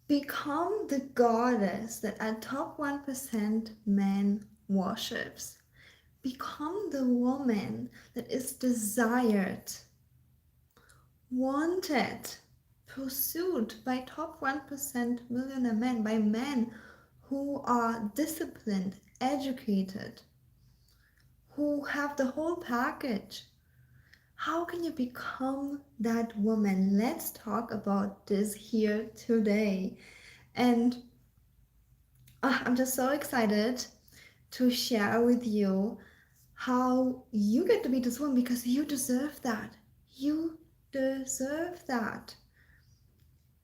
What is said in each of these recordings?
Become the goddess that a top 1% man worships. Become the woman that is desired, wanted, pursued by top 1% millionaire men, by men who are disciplined, educated, who have the whole package. How can you become that woman? Let's talk about this here today. And I'm just so excited to share with you how you get to be this woman because you deserve that. You deserve that.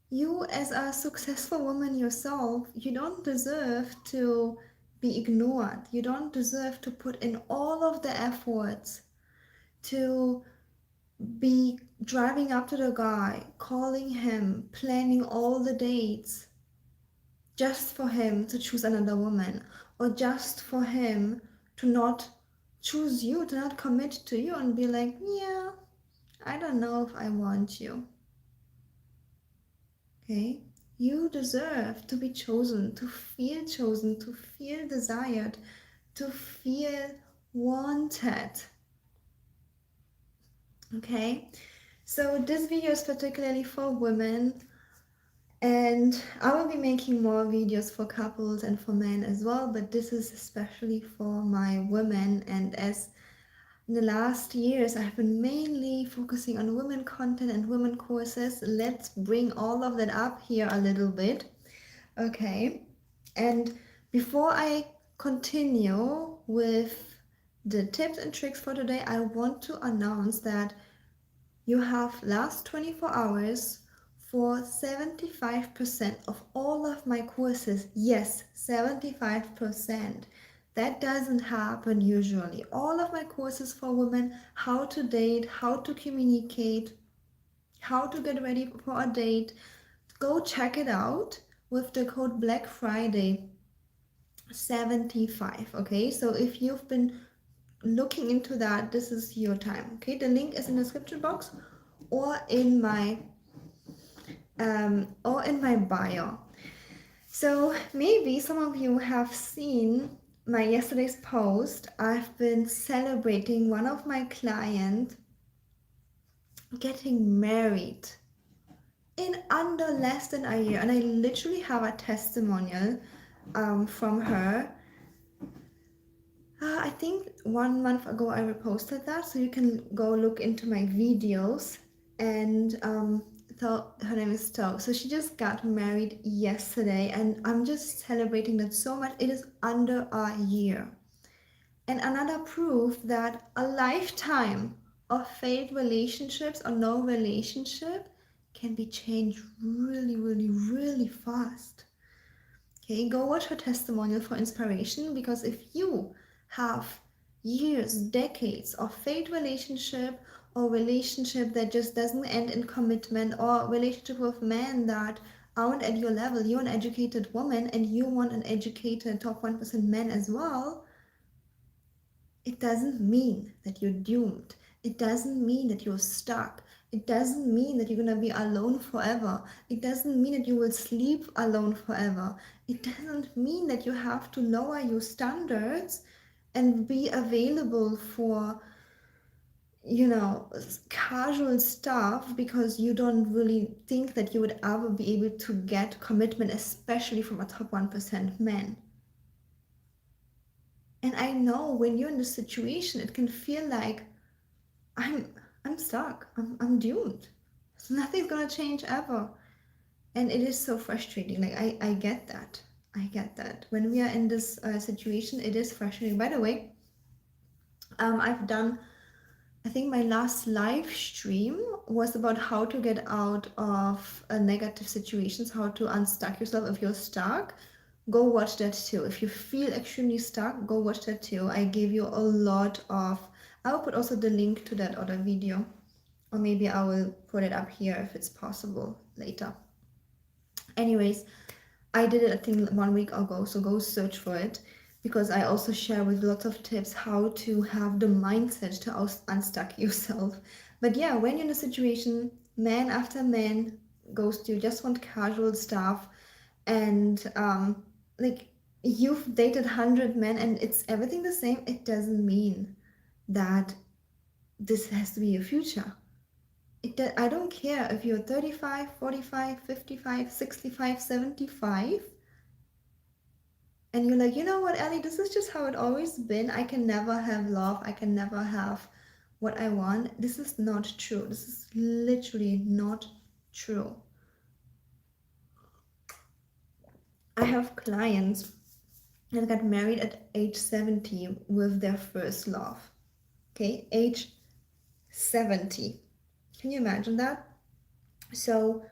You, as a successful woman yourself, you don't deserve to be ignored. You don't deserve to put in all of the efforts to be driving up to the guy, calling him, planning all the dates just for him to choose another woman, or just for him to not choose you, to not commit to you and be like, yeah, I don't know if I want you. Okay? You deserve to be chosen, to feel desired, to feel wanted. Okay? So this video is particularly for women, and I will be making more videos for couples and for men as well, but this is especially for my women. And as in the last years I've been mainly focusing on women content and women courses, let's bring all of that up here a little bit. Okay, and before I continue with the tips and tricks for today, I want to announce that you have last 24 hours for 75% of all of my courses. Yes, 75%. That doesn't happen usually. All of my courses for women, how to date, how to communicate, how to get ready for a date, go check it out with the code Black Friday 75. Okay, so if you've been looking into that, this is your time. Okay, the link is in the description box or in my bio. So maybe some of you have seen my yesterday's post. I've been celebrating one of my clients getting married in under less than a year, and I literally have a testimonial from her. I think 1 month ago I reposted that, so you can go look into my videos. And her name is To. So she just got married yesterday, and I'm just celebrating that so much. It is under a year. And another proof that a lifetime of failed relationships or no relationship can be changed really, really, really fast. Okay, go watch her testimonial for inspiration, because if you have years, decades of failed relationship, or relationship that just doesn't end in commitment, or relationship with men that aren't at your level, you're an educated woman and you want an educated top 1% man as well, it doesn't mean that you're doomed. It doesn't mean that you're stuck. It doesn't mean that you're going to be alone forever. It doesn't mean that you will sleep alone forever. It doesn't mean that you have to lower your standards and be available for, casual stuff because you don't really think that you would ever be able to get commitment, especially from a top 1% man. And I know when you're in this situation, it can feel like I'm stuck. I'm doomed. Nothing's gonna change ever. And it is so frustrating. Like I get that. I get that. When we are in this situation, it is frustrating. By the way, I've done, I think my last live stream was about how to get out of negative situations, how to unstuck yourself if you're stuck. Go watch that too. If you feel extremely stuck, go watch that too. I gave you a lot of, I will put also the link to that other video, or maybe I will put it up here if it's possible later. Anyways, I did it I think 1 week ago, so go search for it, because I also share with lots of tips how to have the mindset to unstuck yourself. But yeah, when you're in a situation, man after man goes to you, just want casual stuff, and like you've dated 100 men and it's everything the same, it doesn't mean that this has to be your future. I don't care if you're 35, 45, 55, 65, 75, and you're like, you know what, Ellie, this is just how it always been. I can never have love. I can never have what I want. This is not true. This is literally not true. I have clients that got married at age 70 with their first love. Okay, age 70. Can you imagine that? So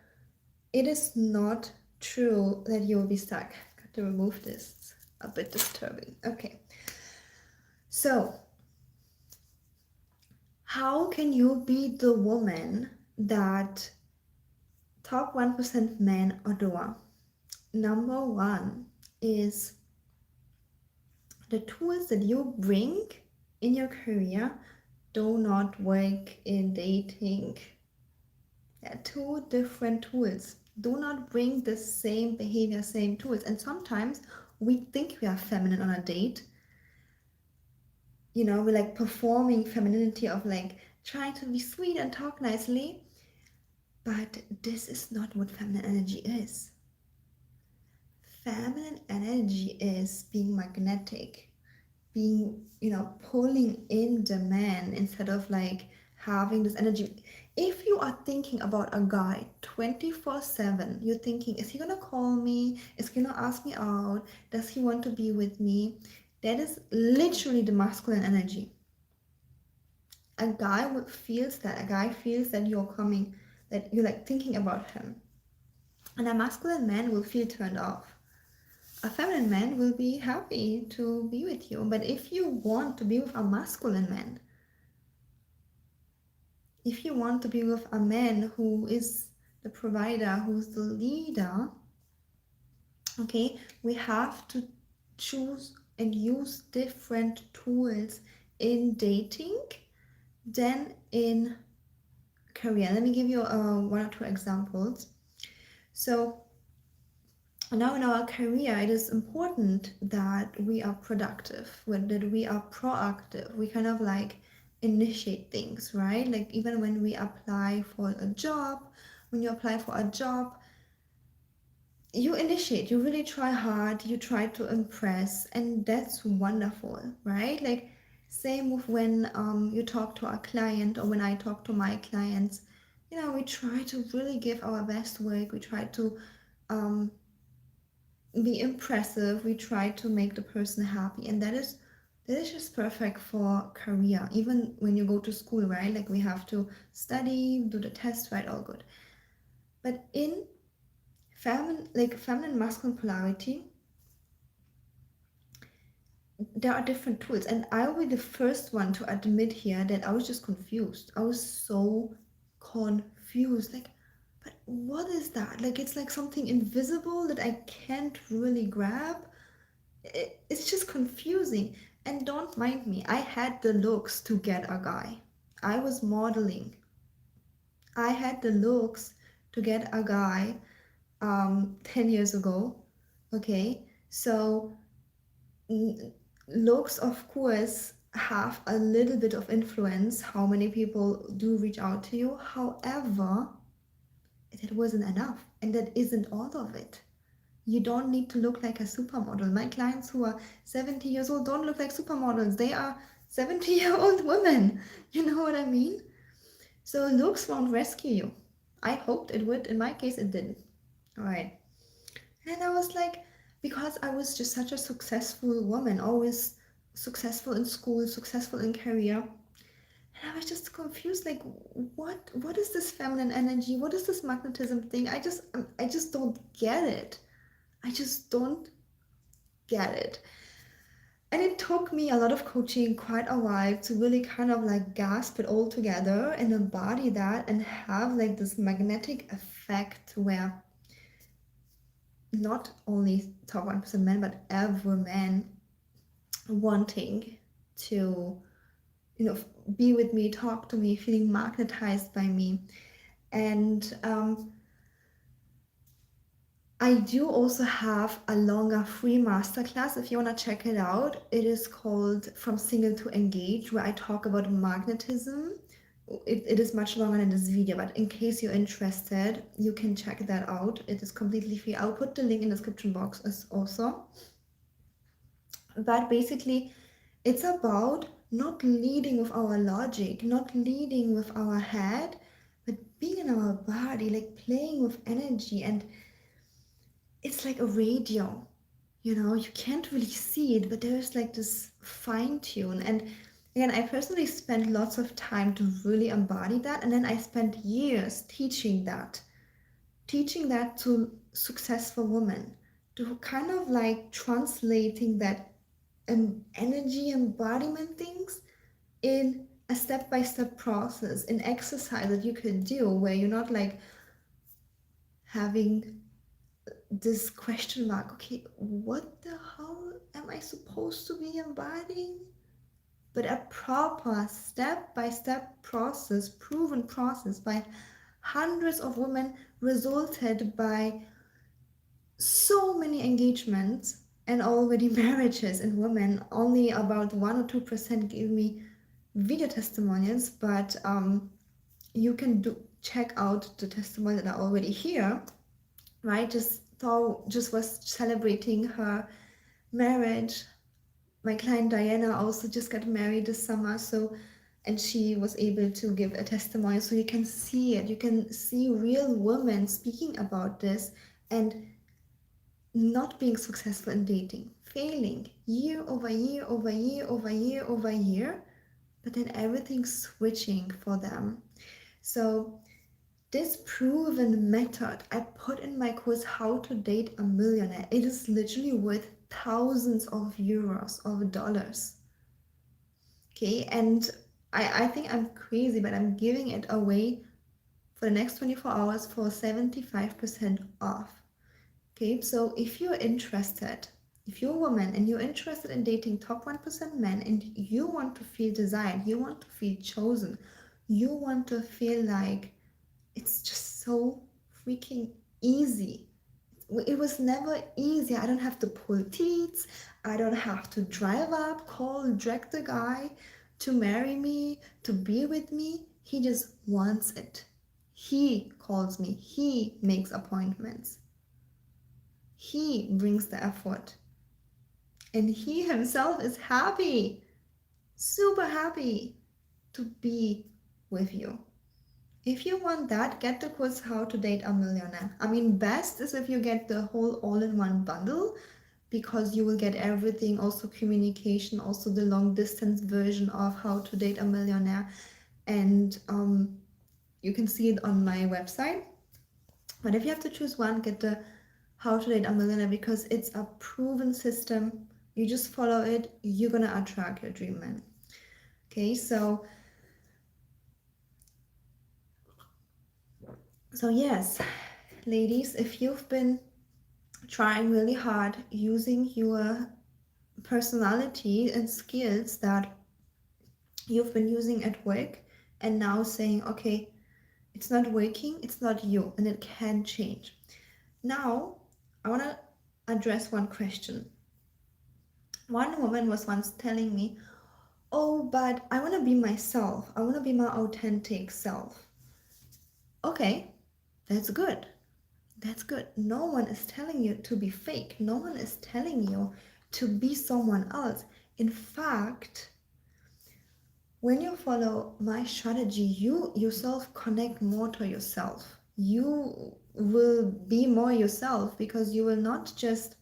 it is not true that you'll be stuck. Got to remove this. It's a bit disturbing. Okay. So, how can you be the woman that top 1% men adore? Number one is the tools that you bring in your career do not work in dating. There are two different tools. Do not bring the same behavior, same tools. And sometimes we think we are feminine on a date. You know, we're like performing femininity of like trying to be sweet and talk nicely. But this is not what feminine energy is. Feminine energy is being magnetic, being, pulling in the man instead of like having this energy. If you are thinking about a guy 24/7, you're thinking, is he gonna call me? Is he gonna ask me out? Does he want to be with me? That is literally the masculine energy. A guy feels that. A guy feels that you're coming, that you're like thinking about him. And a masculine man will feel turned off. A feminine man will be happy to be with you. But if you want to be with a masculine man, if you want to be with a man who is the provider, who's the leader, okay, we have to choose and use different tools in dating than in career. Let me give you one or two examples. So now in our career, it is important that we are productive, that we are proactive. We kind of like initiate things, right? Like even when we apply for a job, when you apply for a job, you initiate, you really try hard, you try to impress, and that's wonderful, right? Like same with when you talk to a client or when I talk to my clients, we try to really give our best work. We try to um, be impressive. We try to make the person happy, and that is just perfect for career. Even when you go to school, right? Like we have to study, do the test, right? All good. But in feminine masculine polarity, there are different tools, and I will be the first one to admit here that I was just confused. I was so confused. Like, but what is that? Like, it's like something invisible that I can't really grab. It's just confusing. And don't mind me, I had the looks to get a guy. I was modeling. I had the looks to get a guy 10 years ago. Okay, so looks, of course, have a little bit of influence how many people do reach out to you. However, it wasn't enough, and that isn't all of it. You don't need to look like a supermodel. My clients who are 70 years old don't look like supermodels. They are 70-year-old women. You know what I mean? So looks won't rescue you. I hoped it would. In my case, it didn't. All right. And I was like, because I was just such a successful woman, always successful in school, successful in career. And I was just confused, like, what is this feminine energy? What is this magnetism thing? I just don't get it. I just don't get it. And it took me a lot of coaching, quite a while, to really kind of like grasp it all together and embody that and have like this magnetic effect where not only top 1% men, but every man wanting to, be with me, talk to me, feeling magnetized by me. And I do also have a longer free masterclass if you want to check it out. It is called From Single to Engage, where I talk about magnetism. It is much longer than this video, but in case you're interested, you can check that out. It is completely free. I'll put the link in the description box as also. But basically, it's about not leading with our logic, not leading with our head, but being in our body, like playing with energy. And it's like a radio, you can't really see it, but there's like this fine tune. And again, I personally spent lots of time to really embody that. And then I spent years teaching that to successful women, to kind of like translating that energy embodiment things in a step-by-step process, in exercise that you could do where you're not like having this question mark, okay, what the hell am I supposed to be embodying? But a proper step-by-step process, proven process by hundreds of women, resulted by so many engagements and already marriages in women. Only about 1 or 2% give me video testimonials, but you can check out the testimonials that are already here, right? Just was celebrating her marriage. My client Diana also just got married this summer, so and she was able to give a testimony, so you can see it. You can see real women speaking about this and not being successful in dating, failing year over year over year over year over year, but then everything switching for them. So this proven method I put in my course, How to Date a Millionaire. It is literally worth thousands of euros, of dollars. Okay, and I think I'm crazy, but I'm giving it away for the next 24 hours for 75% off. Okay, so if you're interested, if you're a woman and you're interested in dating top 1% men and you want to feel desired, you want to feel chosen, you want to feel like it's just so freaking easy. It was never easy. I don't have to pull teeth. I don't have to drive up, call, drag the guy to marry me, to be with me. He just wants it. He calls me. He makes appointments. He brings the effort. And he himself is happy, super happy to be with you. If you want that, get the course How to Date a Millionaire. I mean, best is if you get the whole all-in-one bundle, because you will get everything, also communication, also the long distance version of How to Date a Millionaire. And you can see it on my website. But if you have to choose one, get the How to Date a Millionaire, because it's a proven system. You just follow it, you're gonna attract your dream man. Okay, so yes, ladies, if you've been trying really hard using your personality and skills that you've been using at work and now saying, okay, it's not working, it's not you, and it can change. Now, I want to address one question. One woman was once telling me, oh, but I want to be myself. I want to be my authentic self. Okay, that's good. That's good. No one is telling you to be fake. No one is telling you to be someone else. In fact, when you follow my strategy, you yourself connect more to yourself. You will be more yourself, because you will not just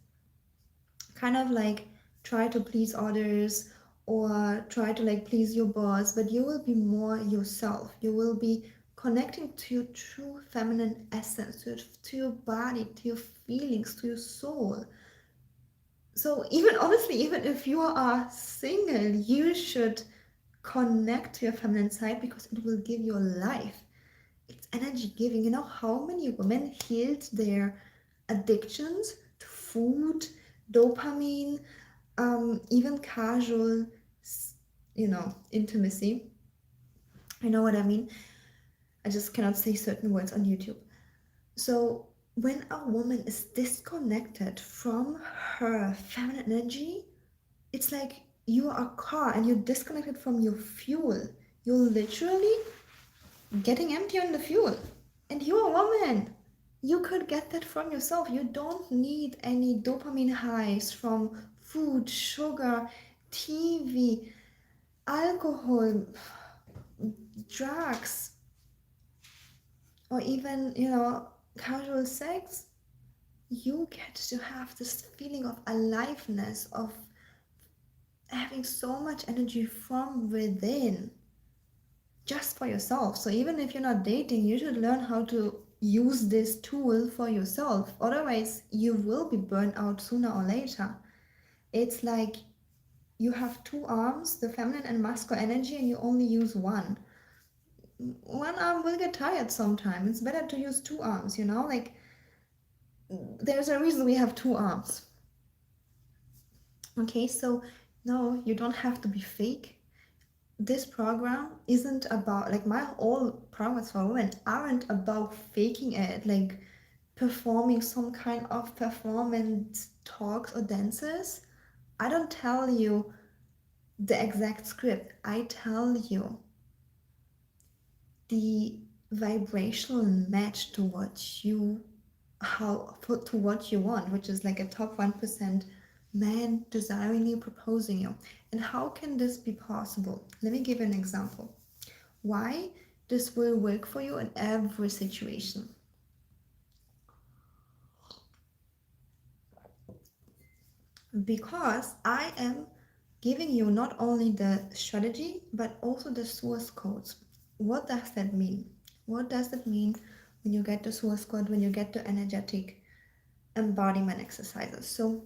kind of like try to please others or try to like please your boss, but you will be more yourself. You will be connecting to your true feminine essence, to your body, to your feelings, to your soul. So even honestly, even if you are single, you should connect to your feminine side, because it will give you a life. It's energy giving. You know how many women healed their addictions to food, dopamine, even casual, intimacy. You know what I mean? I just cannot say certain words on YouTube. So when a woman is disconnected from her feminine energy, it's like you are a car and you're disconnected from your fuel. You're literally getting empty on the fuel. And you're a woman. You could get that from yourself. You don't need any dopamine highs from food, sugar, TV, alcohol, drugs, or even, casual sex. You get to have this feeling of aliveness, of having so much energy from within just for yourself. So even if you're not dating, you should learn how to use this tool for yourself. Otherwise, you will be burnt out sooner or later. It's like you have two arms, the feminine and masculine energy, and you only use one. One arm will get tired sometime. It's better to use two arms, Like, there's a reason we have two arms. Okay, so no, you don't have to be fake. This program isn't about, like, my all programs for women aren't about faking it, like performing some kind of performance talks or dances. I don't tell you the exact script. I tell you the vibrational match to what you to what you want, which is like a top 1% man desiringly proposing you. And how can this be possible? Let me give you an example. Why this will work for you in every situation. Because I am giving you not only the strategy but also the source codes. What does that mean? What does it mean when you get the source code, when you get the energetic embodiment exercises? So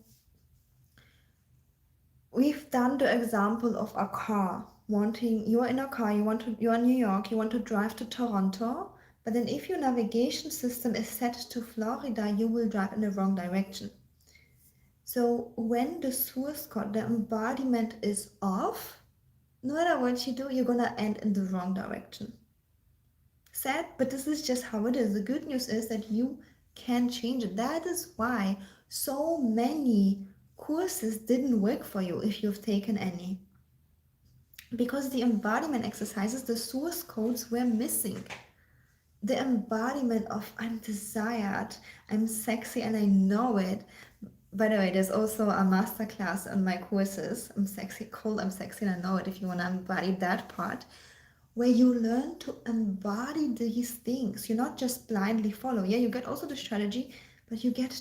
we've done the example of a car. You're in a car, you're in New York, you want to drive to Toronto, but then if your navigation system is set to Florida, you will drive in the wrong direction. So when the source code, the embodiment is off, no matter what you do, you're gonna end in the wrong direction. Sad, but this is just how it is. The good news is that you can change it. That is why so many courses didn't work for you if you've taken any. Because the embodiment exercises, the source codes were missing. The embodiment of I'm desired, I'm sexy, and I know it. By the way, there's also a masterclass on my courses. I'm sexy, cool, I'm sexy, and I know it, if you want to embody that part, where you learn to embody these things. You not just blindly follow. Yeah, you get also the strategy, but you get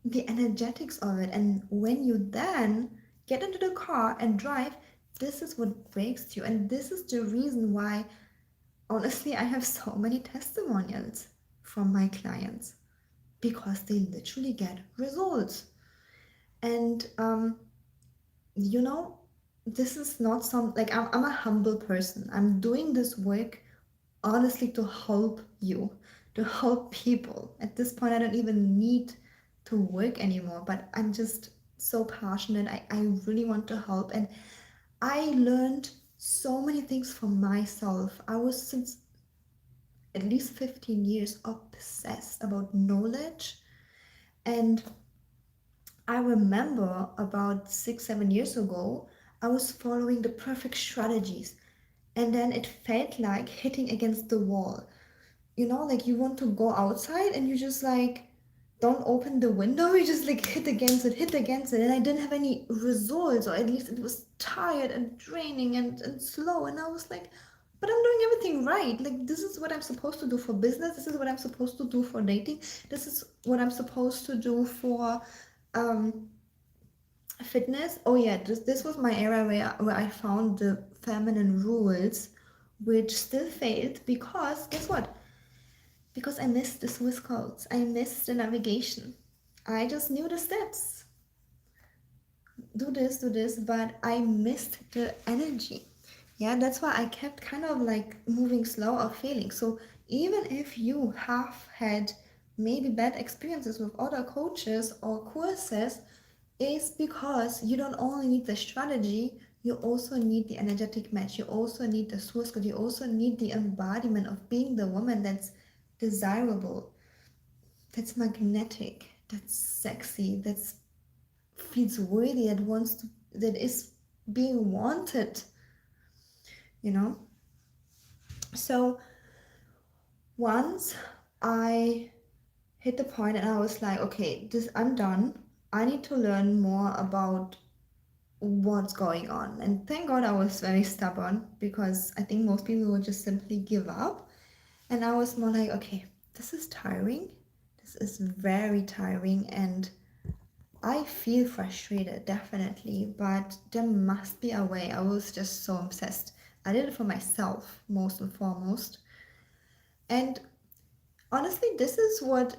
the energetics of it. And when you then get into the car and drive, this is what breaks you. And this is the reason why, honestly, I have so many testimonials from my clients, because they literally get results. And this is not like, I'm a humble person. I'm doing this work honestly to help you, to help people. At this point, I don't even need to work anymore, but I'm just so passionate. I really want to help. And I learned so many things for myself. I was, since at least 15 years, obsessed about knowledge. And I remember about 6, 7 years ago, I was following the perfect strategies, and then it felt like hitting against the wall. Like you want to go outside and you just like don't open the window, you just like hit against it. And I didn't have any results, or at least it was tired and draining and slow. And I was like, but I'm doing everything right. Like, this is what I'm supposed to do for business. This is what I'm supposed to do for dating. This is what I'm supposed to do for um fitness. Oh yeah, this was my area where I found the feminine rules, which still failed, because guess what? Because I missed the Swiss codes. I missed the navigation. I just knew the steps. Do this, but I missed the energy. Yeah, that's why I kept kind of like moving slow or failing. So even if you have had maybe bad experiences with other coaches or courses, is because you don't only need the strategy, you also need the energetic match, you also need the source code, you also need the embodiment of being the woman that's desirable. that's magnetic, that's sexy, that's feels worthy, that is being wanted, you know. So once I hit the point and I was like, okay, this I'm done. I need to learn more about what's going on. And thank God I was very stubborn, because I think most people would just simply give up. And I was more like, okay, this is tiring. This is very tiring, and I feel frustrated, definitely, but there must be a way. I was just so obsessed. I did it for myself, most and foremost. And honestly, this is what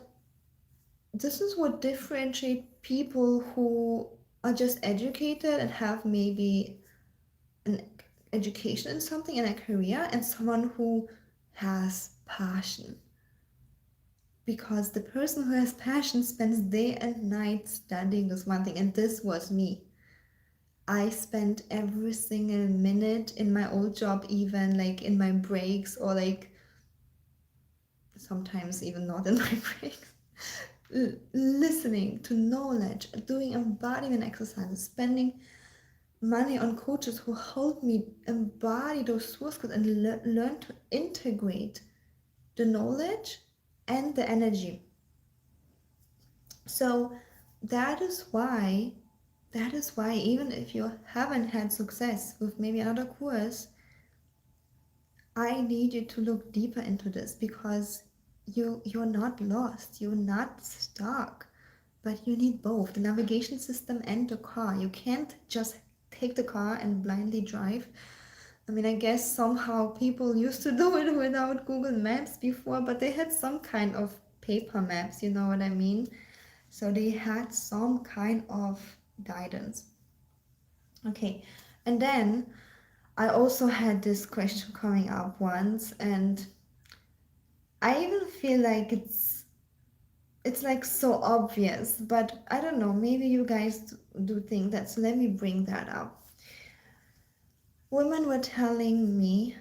differentiate people who are just educated and have maybe an education in something and a career, and someone who has passion. Because the person who has passion spends day and night studying this one thing, and this was me. I spent every single minute in my old job, even like in my breaks, or like sometimes even not in my breaks, listening to knowledge, doing embodiment exercises, spending money on coaches who help me embody those source codes and learn to integrate the knowledge and the energy. So that is why even if you haven't had success with maybe another course, I need you to look deeper into this, because you're not lost, you're not stuck, but you need both the navigation system and the car. You can't just take the car and blindly drive. I mean, I guess somehow people used to do it without Google Maps before, but they had some kind of paper maps, you know what I mean? So they had some kind of guidance. Okay, and then I also had this question coming up once, and I even feel like it's like so obvious, but I don't know, maybe you guys do think that, so let me bring that up. Women were telling me,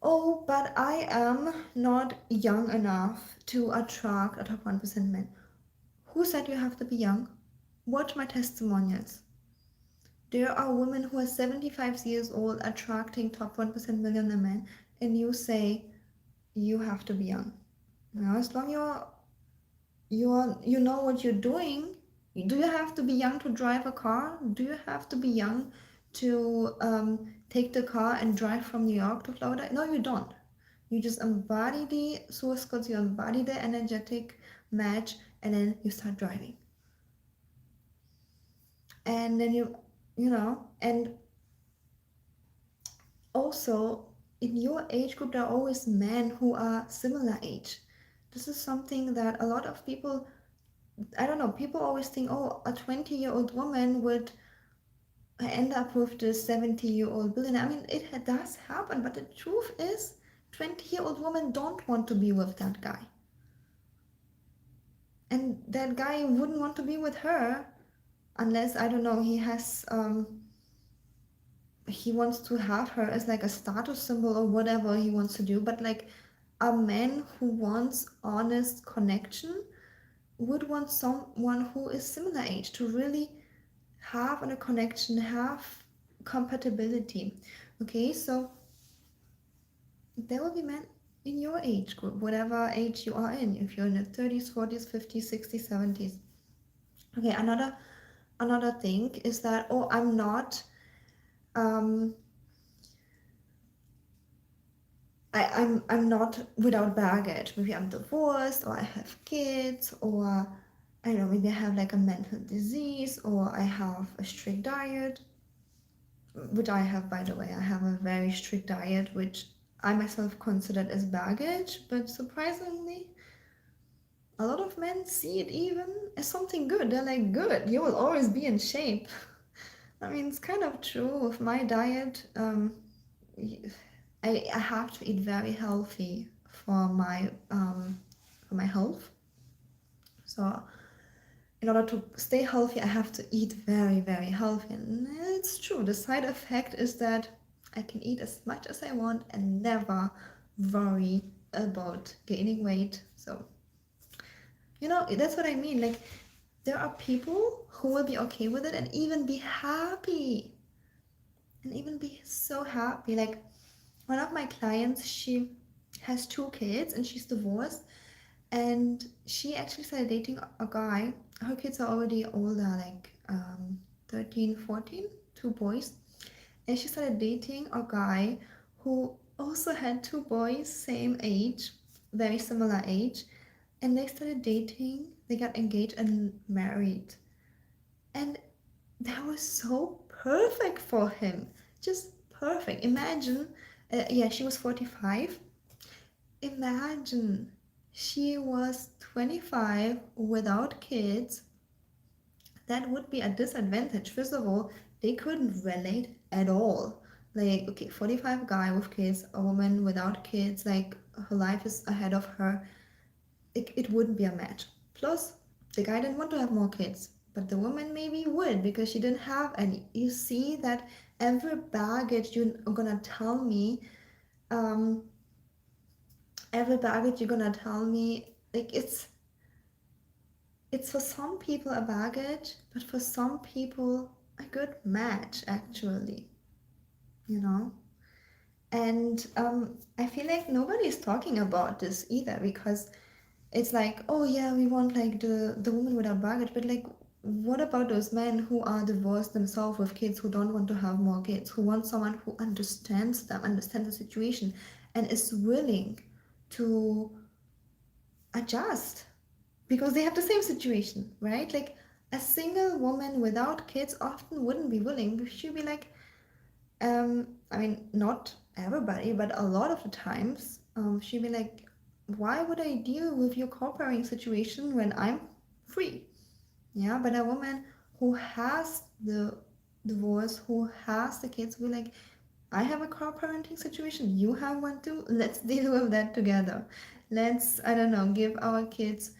oh, but I am not young enough to attract a top 1% men. Who said you have to be young? Watch my testimonials. There are women who are 75 years old attracting top 1% millionaire men, and you say you have to be young. Now, as long you know what you're doing. Do you have to be young to drive a car? Do you have to be young to take the car and drive from New York to Florida? No, you don't. You just embody the source codes, you embody the energetic match, and then you start driving. And then and also in your age group, there are always men who are similar age. This is something that a lot of people, I don't know, people always think, oh, a 20-year-old woman would end up with this 70-year-old billionaire. I mean, it does happen, but the truth is, 20-year-old women don't want to be with that guy. And that guy wouldn't want to be with her unless, I don't know, he wants to have her as like a status symbol or whatever he wants to do. But like a man who wants honest connection would want someone who is similar age to really have a connection, have compatibility. Okay, so there will be men in your age group, whatever age you are in, if you're in the 30s, 40s, 50s, 60s, 70s. Okay, another thing is that, oh, um I'm not without baggage. Maybe I'm divorced, or I have kids, or I don't know, maybe I have like a mental disease, or I have a strict diet, which I have, by the way. I have a very strict diet, which I myself considered as baggage, but surprisingly, a lot of men see it even as something good. They're like, good, you will always be in shape. I mean, it's kind of true with my diet. I have to eat very healthy for my health. So in order to stay healthy, I have to eat very, very healthy. And it's true. The side effect is that I can eat as much as I want and never worry about gaining weight. So That's what I mean. Like, there are people who will be okay with it and even be happy and even be so happy. Like, one of my clients, she has two kids and she's divorced, and she actually started dating a guy. Her kids are already older, like 13, 14, two boys. And she started dating a guy who also had two boys, same age, very similar age. And they started dating, they got engaged and married. And that was so perfect for him. Just perfect. Imagine, yeah, she was 45. Imagine she was 25 without kids. That would be a disadvantage. First of all, they couldn't relate at all. Like, okay, 45 guy with kids, a woman without kids, like her life is ahead of her. It wouldn't be a match. Plus, the guy didn't want to have more kids, but the woman maybe would because she didn't have any. You see that every baggage you're gonna tell me, um, every baggage you're gonna tell me, like it's for some people a baggage, but for some people a good match actually, you know? And I feel like nobody's talking about this either because it's like, oh yeah, we want like the woman without baggage, but like what about those men who are divorced themselves with kids, who don't want to have more kids, who want someone who understands them, understands the situation, and is willing to adjust because they have the same situation, right? Like a single woman without kids often wouldn't be willing. She'd be like, I mean, not everybody, but a lot of the times, she'd be like, why would I deal with your co-parenting situation when I'm free? Yeah, but a woman who has the divorce, who has the kids, will be like, I have a co-parenting situation, you have one too, let's deal with that together. Let's, I don't know, give our kids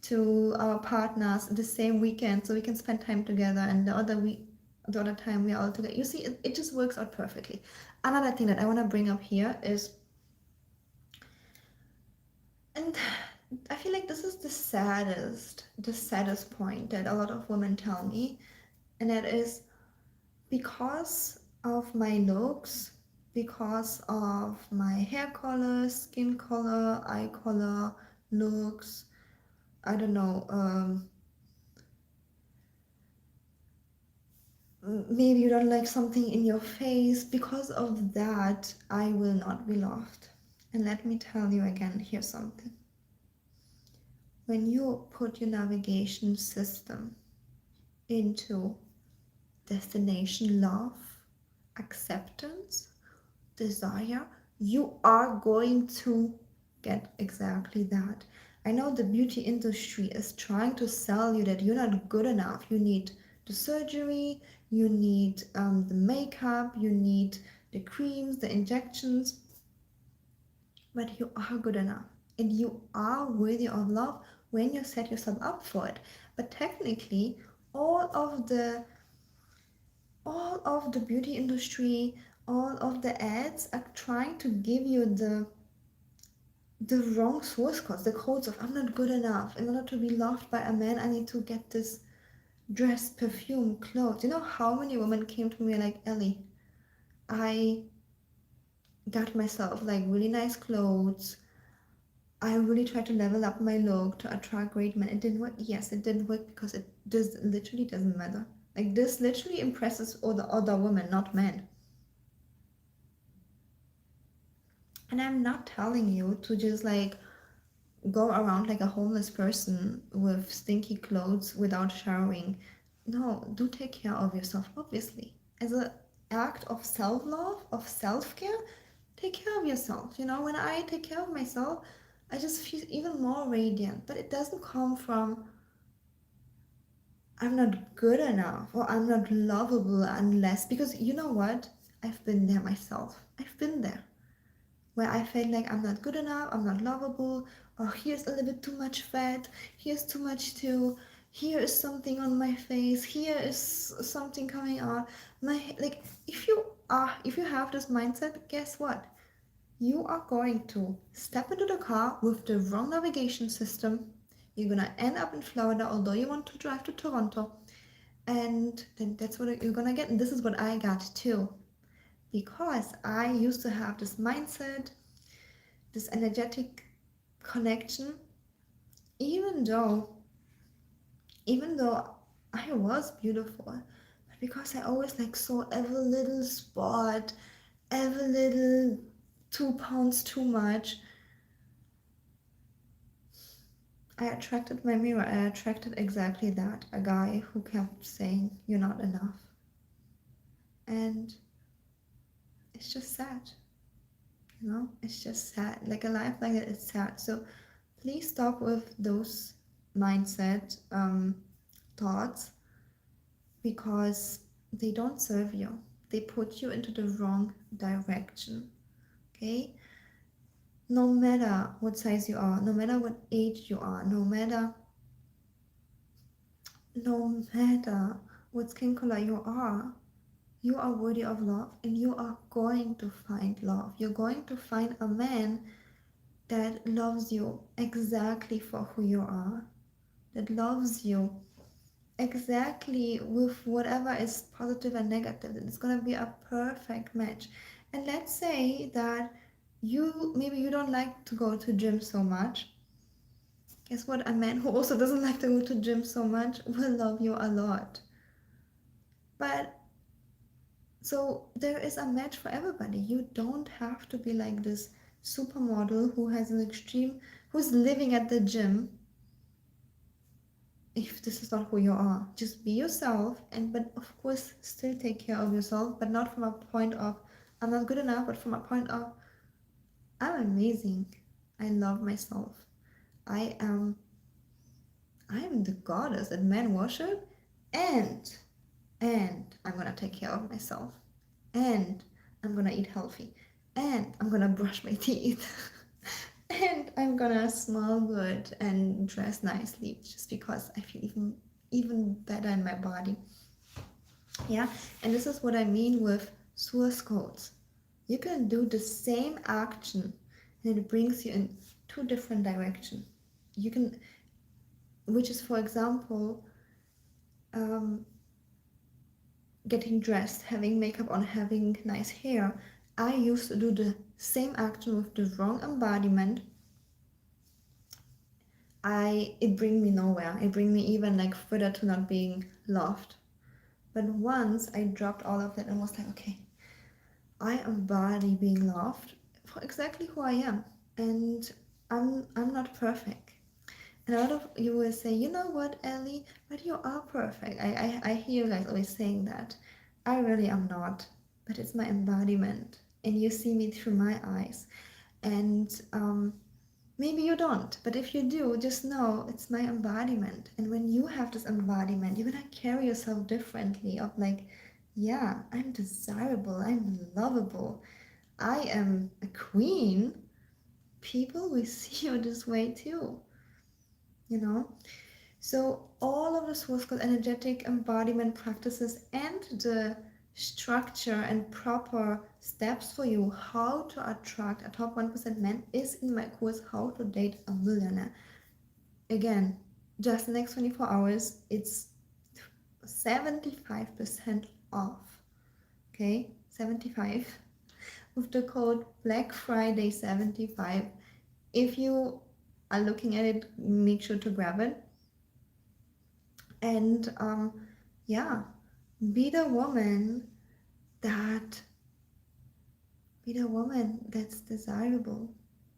to our partners the same weekend so we can spend time together, and the other time we are all together. You see, it just works out perfectly. Another thing that I want to bring up here is, and I feel like this is the saddest point that a lot of women tell me, and that is because of my looks, because of my hair color, skin color, eye color, looks, I don't know, maybe you don't like something in your face. Because of that, I will not be loved. And let me tell you again, here's something. When you put your navigation system into destination love, acceptance, desire, you are going to get exactly that. I know the beauty industry is trying to sell you that you're not good enough. You need the surgery, you need the makeup, you need the creams, the injections, but you are good enough and you are worthy of love when you set yourself up for it. But technically, all of the all of the beauty industry, all of the ads are trying to give you the wrong source codes, the codes of I'm not good enough. In order to be loved by a man, I need to get this dress, perfume, clothes. You know how many women came to me like, Ellie, I got myself like really nice clothes. I really tried to level up my look to attract great men. It didn't work. Yes, it didn't work because it just literally doesn't matter. Like this literally impresses all the other women, not men. And I'm not telling you to just like go around like a homeless person with stinky clothes without showering. No, do take care of yourself, obviously. As an act of self-love, of self-care, take care of yourself. When I take care of myself, I just feel even more radiant. But it doesn't come from I'm not good enough or I'm not lovable unless, because you know what? I've been there myself. I've been there where I felt like I'm not good enough, I'm not lovable, or here's a little bit too much fat, here's too much too, here is something on my face, here is something coming out. Like if you have this mindset, guess what? You are going to step into the car with the wrong navigation system. You're gonna end up in Florida, although you want to drive to Toronto. And then that's what you're gonna get. And this is what I got too. Because I used to have this mindset, this energetic connection, even though even though I was beautiful, but because I always like saw every little spot, every little 2 pounds too much, I attracted my mirror. I attracted exactly that, a guy who kept saying you're not enough. And it's just sad, it's just sad. Like a life like that is sad. So please stop with those mindset thoughts, because they don't serve you. They put you into the wrong direction. Okay? No matter what size you are, no matter what age you are, no matter what skin color you are worthy of love, and you are going to find love. You're going to find a man that loves you exactly for who you are, that loves you exactly with whatever is positive and negative. It's going to be a perfect match. And let's say that maybe you don't like to go to gym so much. Guess what? A man who also doesn't like to go to gym so much will love you a lot. But so there is a match for everybody. You don't have to be like this supermodel who's living at the gym. If this is not who you are, just be yourself, but of course still take care of yourself, but not from a point of I'm not good enough, but from a point of I'm amazing. I love myself. I am the goddess that men worship, and I'm gonna take care of myself, and I'm gonna eat healthy, and I'm gonna brush my teeth, and I'm gonna smell good and dress nicely just because I feel even better in my body. Yeah, and this is what I mean with source codes. You can do the same action and it brings you in two different directions. You can, which is, for example, um, getting dressed, having makeup on, having nice hair. I used to do the same action with the wrong embodiment. It bring me nowhere. It bring me even like further to not being loved. But once I dropped all of that and was like, okay, I embody being loved for exactly who I am, and I'm not perfect. And a lot of you will say, you know what, Ellie, but you are perfect. I hear you guys always saying that. I really am not, but it's my embodiment, and you see me through my eyes. And maybe you don't, but if you do, just know it's my embodiment. And when you have this embodiment, you're gonna carry yourself differently. Of like, yeah, I'm desirable, I'm lovable, I am a queen. People will see you this way too, you know? So all of the source code energetic embodiment practices and the structure and proper steps for you how to attract a top 1% man is in my course, How to Date a Millionaire. Again, just the next 24 hours, it's 75% off. Okay, 75 with the code Black Friday 75. If you are looking at it, make sure to grab it. And yeah, be the woman that that's desirable,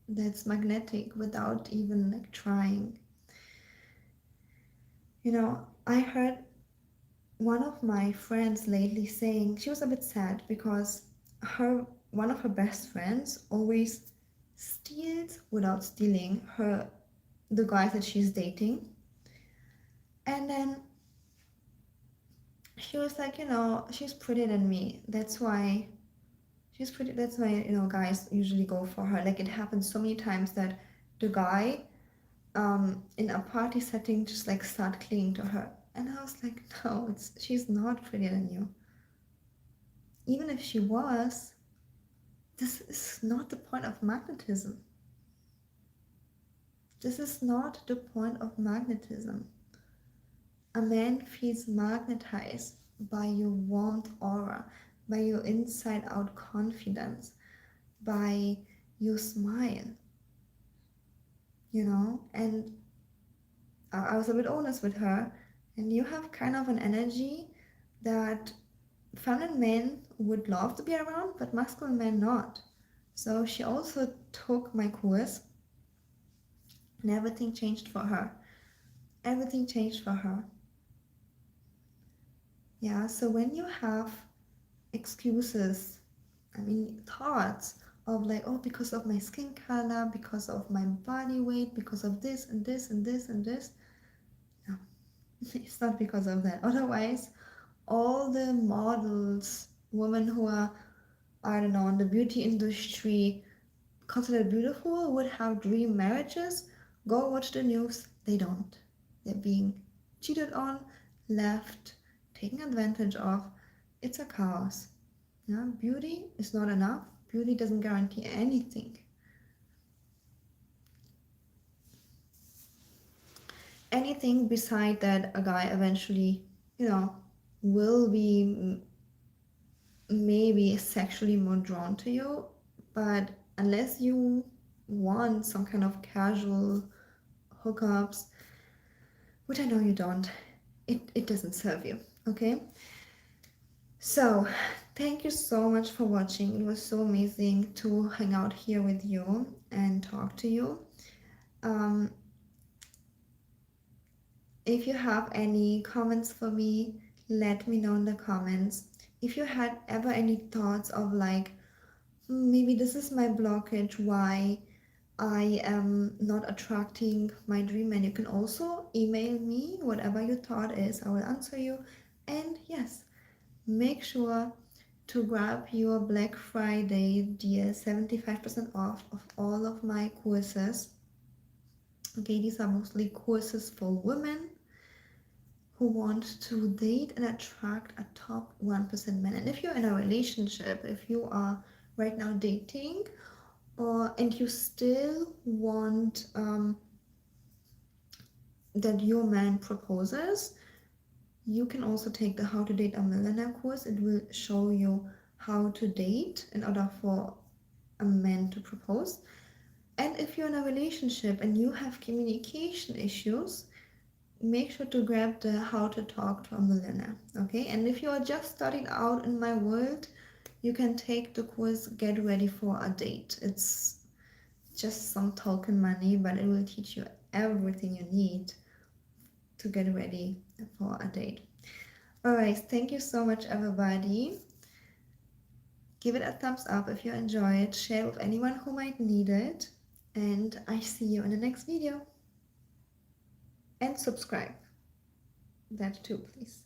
that's magnetic without even like trying. I heard one of my friends lately saying she was a bit sad because one of her best friends always steals without stealing the guys that she's dating. And then she was like, she's prettier than me. That's why guys usually go for her. Like it happens so many times that the guy in a party setting just like start clinging to her. And I was like, no, she's not prettier than you. Even if she was, this is not the point of magnetism. This is not the point of magnetism. A man feels magnetized by your warmth aura, by your inside out confidence, by your smile, and I was a bit honest with her, and you have kind of an energy that feminine men would love to be around, but masculine men not. So she also took my course, and everything changed for her. Everything changed for her. Yeah, so when you have excuses, thoughts of like, oh, because of my skin color, because of my body weight, because of this and this and this and this, no, it's not because of that. Otherwise, all the models, women who are, I don't know, in the beauty industry, considered beautiful, would have dream marriages. Go watch the news. They don't. They're being cheated on, left, taken advantage of. It's a chaos. Yeah? Beauty is not enough. Beauty doesn't guarantee anything. Anything beside that a guy eventually, will be maybe sexually more drawn to you, but unless you want some kind of casual hookups, which I know you don't, it doesn't serve you, okay? So, thank you so much for watching. It was so amazing to hang out here with you and talk to you. Um, if you have any comments for me, let me know in the comments. If you had ever any thoughts of like, maybe this is my blockage, why I am not attracting my dream man, you can also email me whatever your thought is. I will answer you. And yes, make sure to grab your Black Friday deal, 75% off of all of my courses. Okay, these are mostly courses for women who want to date and attract a top 1% man. And if you're in a relationship, if you are right now dating, and you still want that your man proposes, you can also take the How to Date a Millionaire course. It will show you how to date in order for a man to propose. And if you're in a relationship and you have communication issues, make sure to grab the How to Talk to a Millionaire. Okay, and if you are just starting out in my world, you can take the course Get Ready for a Date. It's just some token money, but it will teach you everything you need to get ready for a date. Alright, thank you so much, everybody. Give it a thumbs up if you enjoy it, share with anyone who might need it, and I see you in the next video. And subscribe. That too, please.